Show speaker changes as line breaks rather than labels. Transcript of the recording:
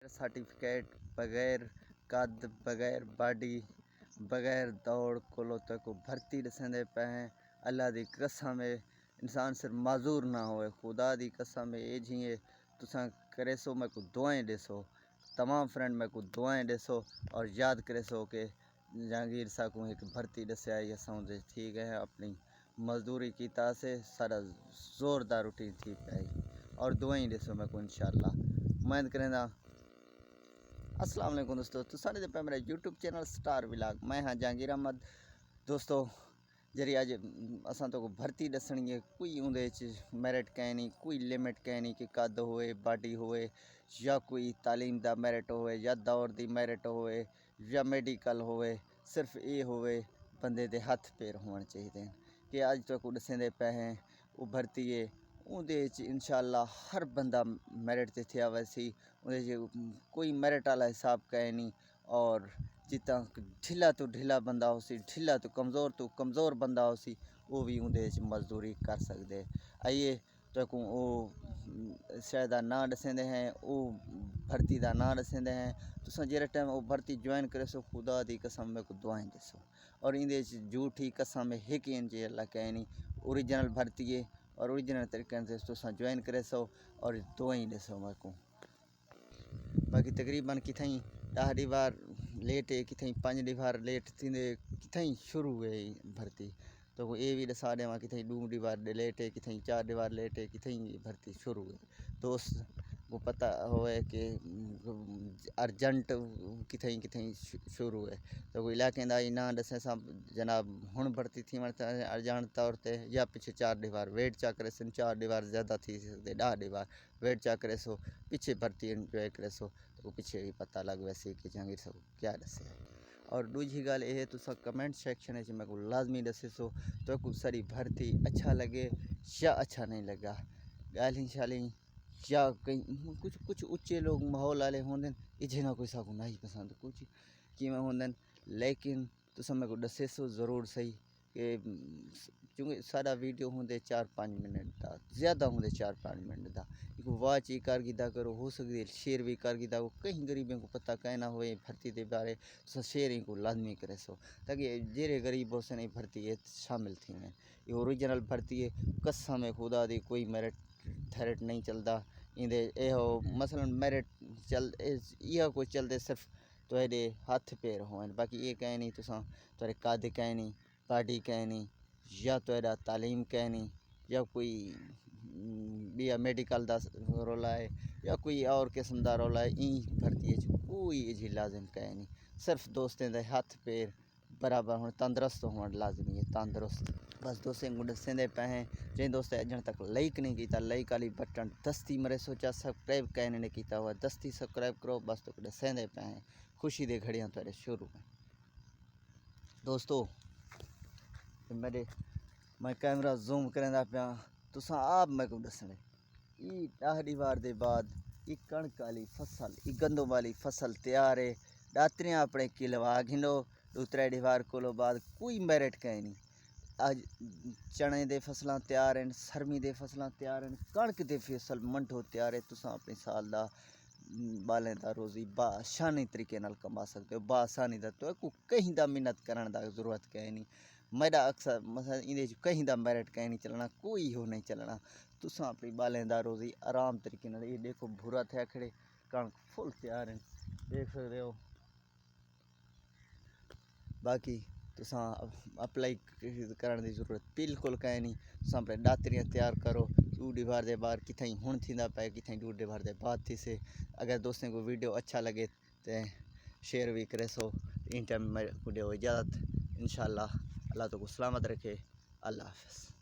Certificate बगैर कद बगैर बॉडी बगैर दौड़ कोलो तक भर्ती ॾिसंदे पे हैं। अल्लाह दी कसम है इंसान सिर्फ माजूर ना होए, खुदा दी कसम है ये जिए तुसा करे सो मैं को दुआएं देसो तमाम फ्रेंड मैं को दुआएं देसो और याद करे सो के जहांगीर सा को एक भर्ती दसिया ये समझे ठीक है अपनी मजदूरी की से सारा जोरदार रूटीन थी पाई और दुआएं देसो मैं को इंशाल्लाह उम्मीद करेंदा। अस्सलाम वालेकुम दोस्तों, तो साढ़े पे मेरा यूट्यूब चैनल स्टार व्लॉग, मैं हाँ जहांगीर अहमद। दोस्तों जरी अज असां तो भर्ती दसनी है कोई उंदे मैरिट कह नहीं, कोई लिमिट कह नहीं कि कद होए बॉडी होए या कोई तालीम दा मैरिट होए या दौर दी मैरिट होए या मेडिकल होए, सिर्फ ये होए बंदे दे हथ पैर होने चाहिए कि अज तक दसेंदे पे हैं वो भर्ती है उहदे इंशाल्लाह हर बंदा मैरिट ते थिया वैसी उहदे कोई मैरिट वाला हिसाब कहे नहीं और जितना ढिला तो ढिला बंदा हो सी ढिला तो कमज़ोर बंदा हो सी वो भी उहदे मजदूरी कर सकते। आइए तो वो शायद ना दसेंदे हैं वो भर्ती का ना दसेंदे हैं तुसा जेरे टाइम वो भर्ती ज्वाइन करे सो खुदा दी कसम में को दुआएं दसो और इंदे झूठी कसम में एक इंच अल्लाह कहे नहीं ओरिजिनल भर्ती है और ओरिजिनल तरीके से तुसा ज्वाइन करे सो और दुआएं दसो मैं को। बाकी तकरीबन किथई 10 दीवार लेट है किथई 5 दीवार लेट थींदे किथई शुरू है भर्ती तो ये भी दसा देवा किथई 2 दीवार लेट है किथई 4 दीवार लेट है किथई भर्ती शुरू है। दोस्त वो पता होए कि अर्जेंट किथई किथई शुरू है तो कोई इलाके ना दसे सा जनाब हुण भर्ती थी वन अर्जेंट तौर पर या पिछे 4 दीवार वेट चा करे 4 दीवार ज़्यादा थी सकते 10 दीवार वेट चा करे सो पीछे भर्ती इंजॉय करे सो तो पीछे भी पता लग वैसे कि जहांगीर साहब क्या दसे। और दूजी गल ये तुसा कमेंट सेक्शन में मेरे को लाजमी दसे सो तो को सारी भर्ती अच्छा लगे या अच्छा नहीं लगा गाली शाली या कहीं कुछ उच्चे लोग माहौल वाले होंगे इजे ना कोई साकू नहीं पसंद कुछ कि मैं होंगे लेकिन तुसा मेरे को दसे सो ज़रूर सही कि क्योंकि सारा वीडियो होंगे 4-5 मिनट का ज़्यादा होंगे 4-5 मिनट का एक वाच ही कारगिदा करो हो सकती है शेयर भी कारगिदा को कहीं गरीबों को पता कहना होए भर्ती के बारे शेयरिंग को लाजमी करे सो ताकि जेरे गरीब हो से भर्ती है शामिल थी हैं। ये ओरिजिनल भर्ती है कसम है खुदा दी कोई मेरिट थेरिट नहीं चलता इंदे एहो मसलन मेरिट चल यह कोई चलते सिर्फ तो ये हथ पैर हों बाकी ये कह नहीं तुसा तो कद कह नहीं बॉडी कह नहीं या तो तालीम कह नहीं या कोई बिया मेडिकल का रोला है या कोई और किस्म का रोला है ई भर्ती कोई इजी लाजिम कह नहीं सिर्फ दोस्तें दे हथ पैर बराबर होने तंदुरुस्त होना लाजमी है तंदुरुस्त बस दोस्तें को दसेंदे पे हैं जिन दोस्तें अजन तक लाइक नहीं किया लाइक वाली बटन दस्ती मरे सोचा सब्सक्राइब कहने ने किया हुआ दस्ती सब्सक्राइब करो बस तो दसेंदे पे हैं खुशी दे घड़ियाँ तो शुरू हैं। दोस्तों मेरे मैं कैमरा जूम करेंदा पाया तुसा आप मैं को दसने ई 10 दीवार दे बाद ई कणक वाली फसल ई गंदम वाली फसल तैयार है दातरियाँ अपने किलवा घिंडो 2-3 दीवार को बाद कोई मैरिट कहीं नहीं अज चने दे फसलां तैयार हैं सरमी दे फसलां तैयार हैं कणक दे फसल मंठो तैयार है तुसा अपने साल दा बालें दा रोज़ी बासानी तरीके नाल कमा सकते हो बासानी दा तो को कहीं दा मेहनत करने दा जरूरत कहीं नहीं मेरा अक्सर मसला इन कहीं दा मैरिट कहीं नहीं चलना कोई हो नहीं चलना तुसा अपनी बालें दा रोज़ी आराम तरीके नाल ये देखो भूरा थे खड़े कणक फुल तैयार हैं देख सकते हो। बाकी तुसा अप्लाई करने की जरूरत बिल्कुल कहीं नहीं तुसा अपने दातरियाँ तैयार करो 2 दीवार दे बाहर किथई हुण थींदा पे किथई 2 दीवार दे बाद थी से अगर दोस्तों को वीडियो अच्छा लगे तो शेयर भी करे सो इन टाइम वीडियो इजाज़त इंशाल्लाह अल्लाह तो को सलामत रखे अल्लाह हाफ़िज़।